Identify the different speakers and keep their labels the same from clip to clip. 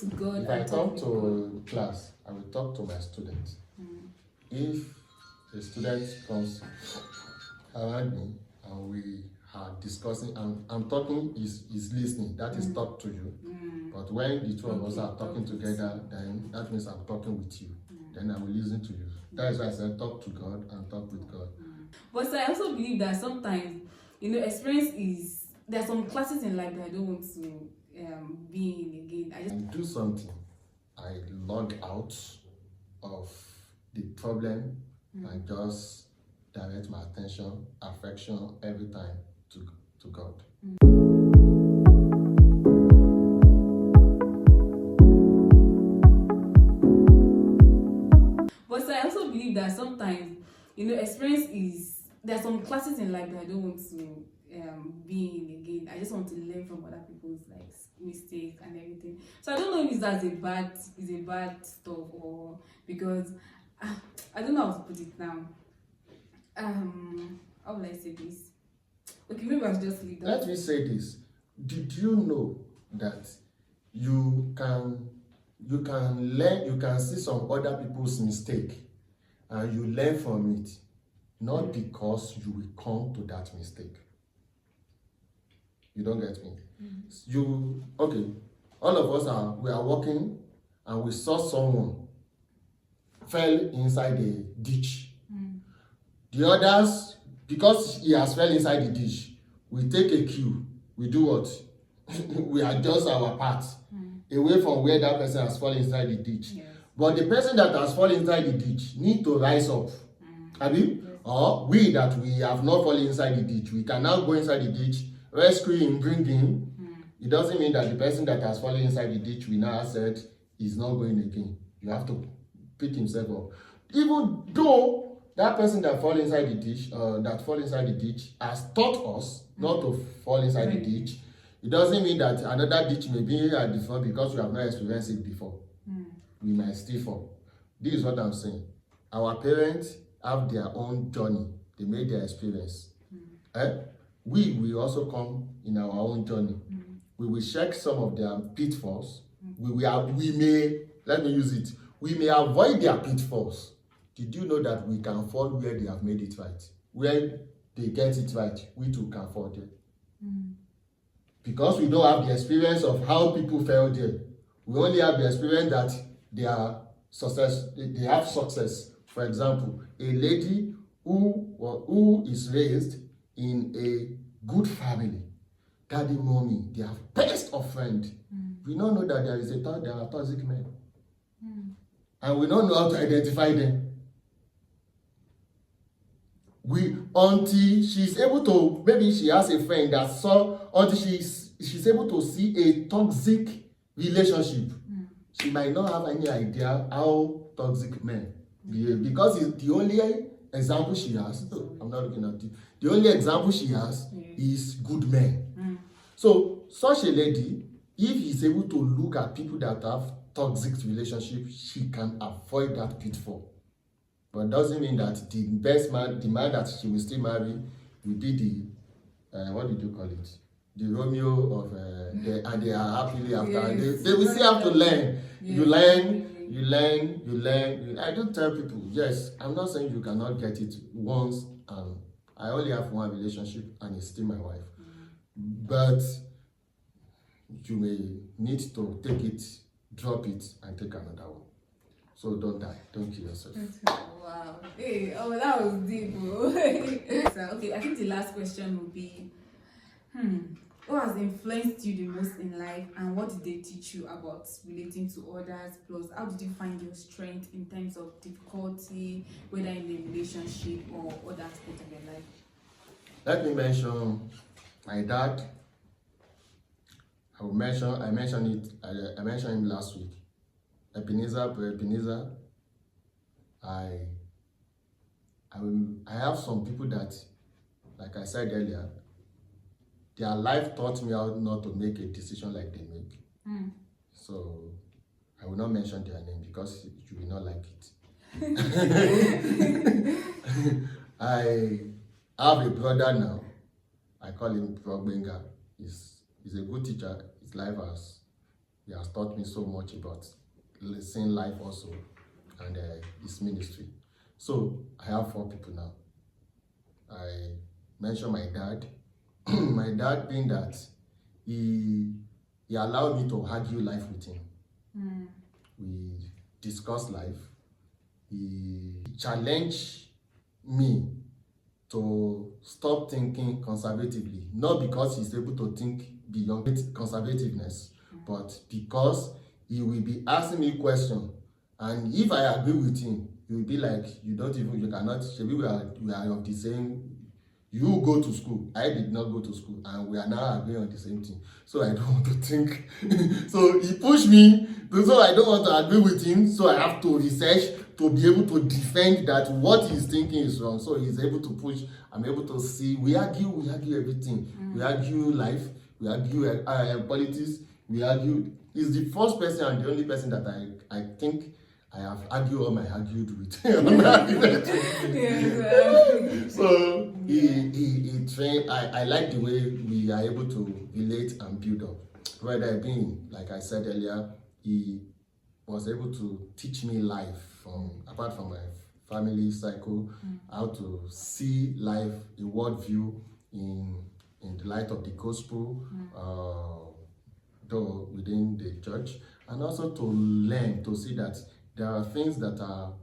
Speaker 1: to God.
Speaker 2: If I come to class, I will talk to my students. If a student comes around me and we are discussing, and I'm talking, is listening, that is talk to you. But when the two of us are talking together, then that means I'm talking with you. Then I will listen to you. That is why I said talk to God and talk with God.
Speaker 1: But so I also believe that sometimes, experience is, there are some classes in life that I don't want to be in again. I just
Speaker 2: do something. I log out of the problem and just direct my attention, affection every time to God.
Speaker 1: But so I also believe that sometimes, experience is, there are some classes in life that I don't want to be in again. I just want to learn from other people's mistakes and everything. So I don't know if that's a bad stuff, or because I don't know how to put it now. How will I say this? Okay, maybe I'll just leave that.
Speaker 2: Let me say this. Did you know that you can learn, you can see some other people's mistake and you learn from it, not because you will come to that mistake. You don't get me? Okay, all of us we are walking and we saw someone fell inside the ditch. The others, because he has fell inside the ditch, we take a cue. We do what? We adjust our path away from where that person has fallen inside the ditch. Yes. But the person that has fallen inside the ditch need to rise up. Have you? Yes. Or we that we have not fallen inside the ditch, we can now go inside the ditch, rescue him, bring him. It doesn't mean that the person that has fallen inside the ditch, we now said, is not going again. You have to pick himself up. Even though that person that fall inside the ditch, has taught us not to fall inside the ditch, it doesn't mean that another ditch may be at the front because we have not experienced it before. We might still fall. This is what I'm saying. Our parents have their own journey. They made their experience. We will also come in our own journey. We will check some of their pitfalls. We may avoid their pitfalls. Did you know that we can fall where they have made it right? Where they get it right, we too can fall there. Because we don't have the experience of how people fell there. We only have the experience that they have success. For example, a lady who is raised in a good family, daddy, mommy, they have best of friend. We don't know that there are toxic men. And we don't know how to identify them. Until she's able to, maybe she has a friend that until she's able to see a toxic relationship, she might not have any idea how toxic men behave, because it's the only example she has. I'm not looking at it. The only example she has is good men. So such a lady, if she's able to look at people that have toxic relationships, she can avoid that pitfall. But doesn't mean that the best man, the man that she will still marry, will be the what did you call it? The Romeo of and they are happily after. Yes. They will still have to learn. Yes. You learn. I do tell people, yes, I'm not saying you cannot get it once, and I only have one relationship and it's still my wife. But you may need to take it, drop it, and take another one. So don't die. Don't kill yourself.
Speaker 1: Wow. Hey, that was deep. Okay, I think the last question will be, what has influenced you the most in life, and what did they teach you about relating to others? Plus, how did you find your strength in terms of difficulty, whether in a relationship or other aspects of your life?
Speaker 2: Let me mention my dad. I mentioned him last week. Ebenezer, I have some people that, like I said earlier, their life taught me how not to make a decision like they make. So I will not mention their name because you will not like it. I have a brother now. I call him Progbenga. He's a good teacher. His life has he has taught me so much about seeing life also, and his ministry. So I have 4 people now. I mentioned my dad. My dad being that he allowed me to argue life with him. We discussed life. He challenged me to stop thinking conservatively, not because he's able to think beyond conservativeness, but because he will be asking me questions, and if I agree with him, he will be like, you cannot, maybe we are of the same. You go to school, I did not go to school, and we are now agreeing on the same thing. So I don't want to think. So he pushed me, so I don't want to agree with him, so I have to research to be able to defend that what he's thinking is wrong. So he's able to push, I'm able to see, we argue everything. We argue life, we argue politics, we argue. He's the first person and the only person that I think I have argued with. So he trained. I like the way we are able to relate and build up. Whether being, like I said earlier, he was able to teach me life apart from my family cycle, how to see life, a worldview in the light of the gospel, though within the church, and also to learn to see that there are things that are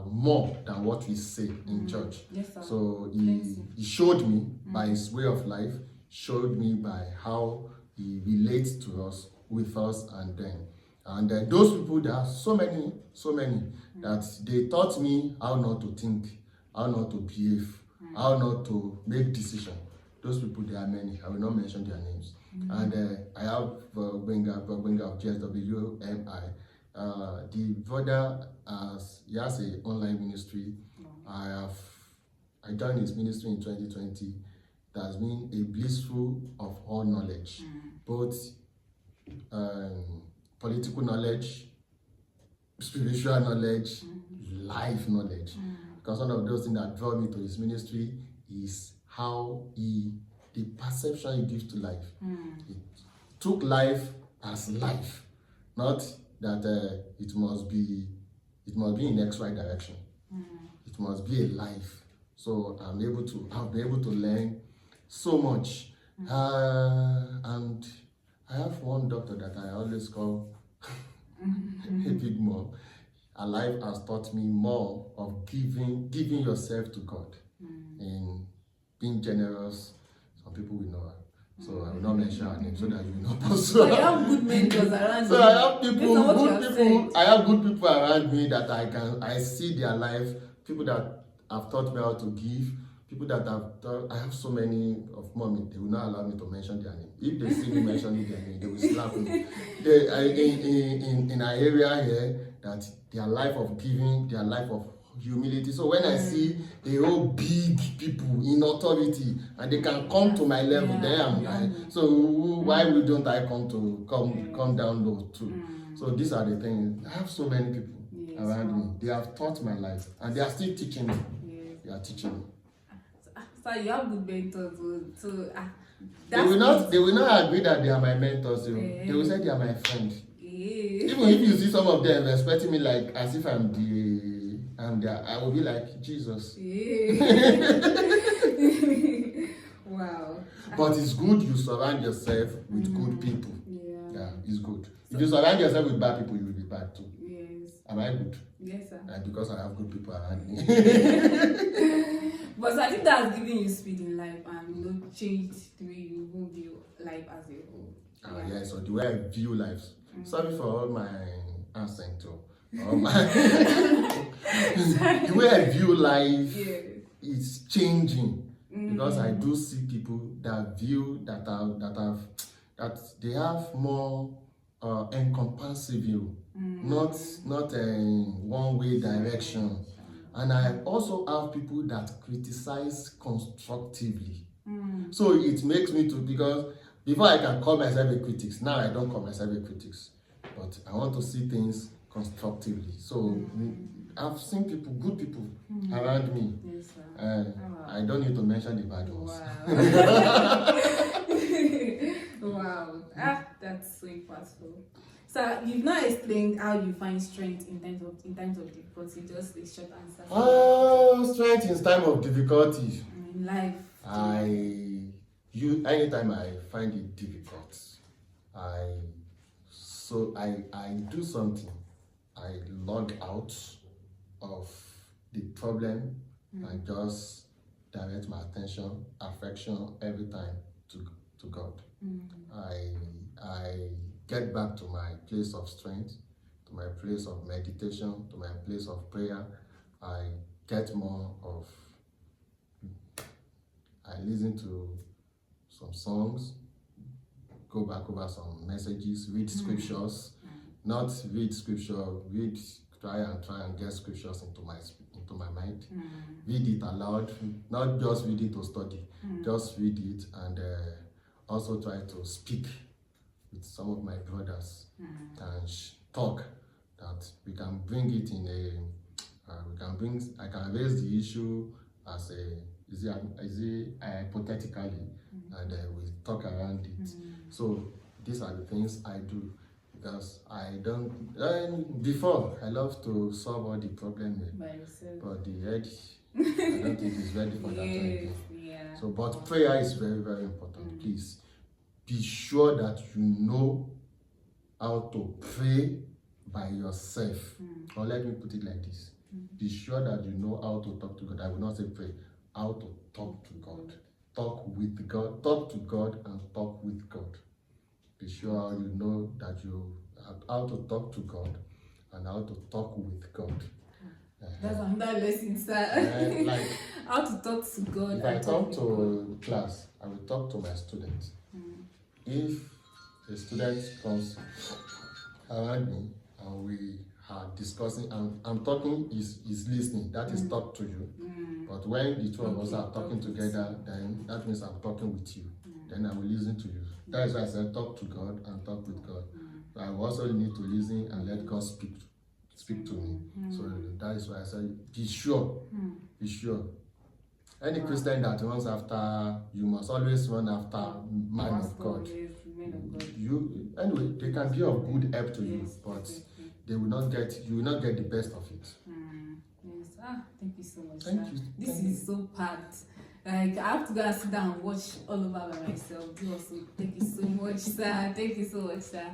Speaker 2: more than what we say in church.
Speaker 1: Yes, sir.
Speaker 2: So he showed me by his way of life, showed me by how he relates to us, with us, and then. And those people, there are so many that they taught me how not to think, how not to behave, how not to make decisions. Those people, there are many. I will not mention their names. And I have Benga of GSWMI. The brother he has an online ministry. I joined his ministry in 2020. It has been a blissful of all knowledge, both political knowledge, spiritual knowledge, life knowledge. Because one of those things that draw me to his ministry is how the perception he gives to life. He took life as life, not that it must be in XY direction. It must be a life. So I've been able to learn so much. And I have one doctor that I always call a big mom. Her life has taught me more of giving yourself to God and being generous. Some people will know her. So I will not mention her name so that you will not pursue her.
Speaker 1: I have good mentors around
Speaker 2: So
Speaker 1: you.
Speaker 2: I have I have good people around me that I see their life, people that have taught me how to give, people that I have so many of mommy, they will not allow me to mention their name. If they see me mentioning their name, they will slap me. In our area here, that their life of giving, their life of humility. So when I see a whole big people in authority and they can come to my level, so why don't I come down low too? So these are the things. I have so many people around me. They have taught my life and they are still teaching me. They are teaching me.
Speaker 1: So you have good mentors. So
Speaker 2: they will not agree that they are my mentors. They will say they are my friends. Even if you see some of them respecting me like as if I'm there, I will be like Jesus.
Speaker 1: Wow.
Speaker 2: But it's good you surround yourself with good people. Yeah, it's good. If you surround yourself with bad people, you will be bad too.
Speaker 1: Yes.
Speaker 2: Am I good?
Speaker 1: Yes, sir.
Speaker 2: And because I have good people around me.
Speaker 1: But so I think that's giving you speed in life and changed the way you will view life as a whole.
Speaker 2: Yeah, so the way I view life. Sorry for all my accent too. The way I view life is changing because I do see people that they have more encompassing view, not one way direction. And I also have people that criticize constructively. So it makes me because before I can call myself a critic, now I don't call myself a critic, but I want to see things constructively. So I've seen people, good people around me.
Speaker 1: Yes, sir.
Speaker 2: I don't need to mention the bad ones.
Speaker 1: Wow. Wow, that's so impactful. So you've not explained how you find strength in times of difficulty. Just a short answer.
Speaker 2: Strength in time of difficulty.
Speaker 1: In life.
Speaker 2: Anytime I find it difficult, I do something. I log out of the problem and just direct my attention, affection every time to God. I get back to my place of strength, to my place of meditation, to my place of prayer. I listen to some songs, go back over some messages, read scriptures, not read scripture, try and get scriptures into my mind. Read it aloud, not just read it to study, just read it, and also try to speak with some of my brothers and talk, that we can bring it in I can raise the issue as hypothetically, and we talk around it. So these are the things I do, because before I love to solve all the problems, but the head, I don't think is ready for that again.
Speaker 1: Yeah.
Speaker 2: So, but prayer is very, very important. Please be sure that you know how to pray by yourself. Or let me put it like this. Be sure that you know how to talk to God. I will not say pray. How to talk to God. Talk with God. Talk to God and talk with God. Be sure you know that how to talk to God and how to talk with God.
Speaker 1: That's another lesson, sir.
Speaker 2: Like,
Speaker 1: how to talk to God.
Speaker 2: If I come to class, I will talk to my students. If a student comes around me and we are discussing, and I'm talking, is listening, that is talk to you. But when the two of us are talking together, then that means I'm talking with you. Then I will listen to you. That is why I said talk to God and talk with God. But I also need to listen and let God speak to me. So that is why I said be sure. Any Christian that runs after, you must always run after man of God. Anyway, they can be of good help to you, but you will not get the best of it.
Speaker 1: Yes. Thank you so much.
Speaker 2: Thank you.
Speaker 1: This is so packed. Like, I have to go and sit down and watch all over by myself. Also, thank you so much, sir. Thank you so much, sir.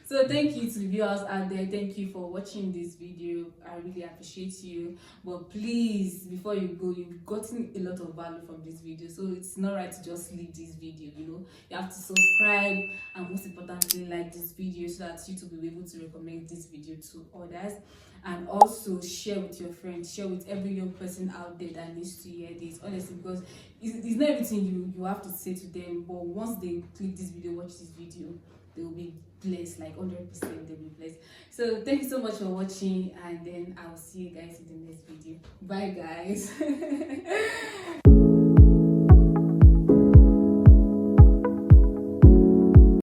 Speaker 1: So thank you to the viewers out there. Thank you for watching this video. I really appreciate you. But please, before you go, you've gotten a lot of value from this video. So it's not right to just leave this video, You have to subscribe and most importantly, like this video so that YouTube will be able to recommend this video to others. And also share with your friends, share with every young person out there that needs to hear this, honestly, because it's not everything you have to say to them, but once they click this video, watch this video, they will be blessed, like 100% they'll be blessed. So thank you so much for watching, and then I'll see you guys in the next video. Bye guys.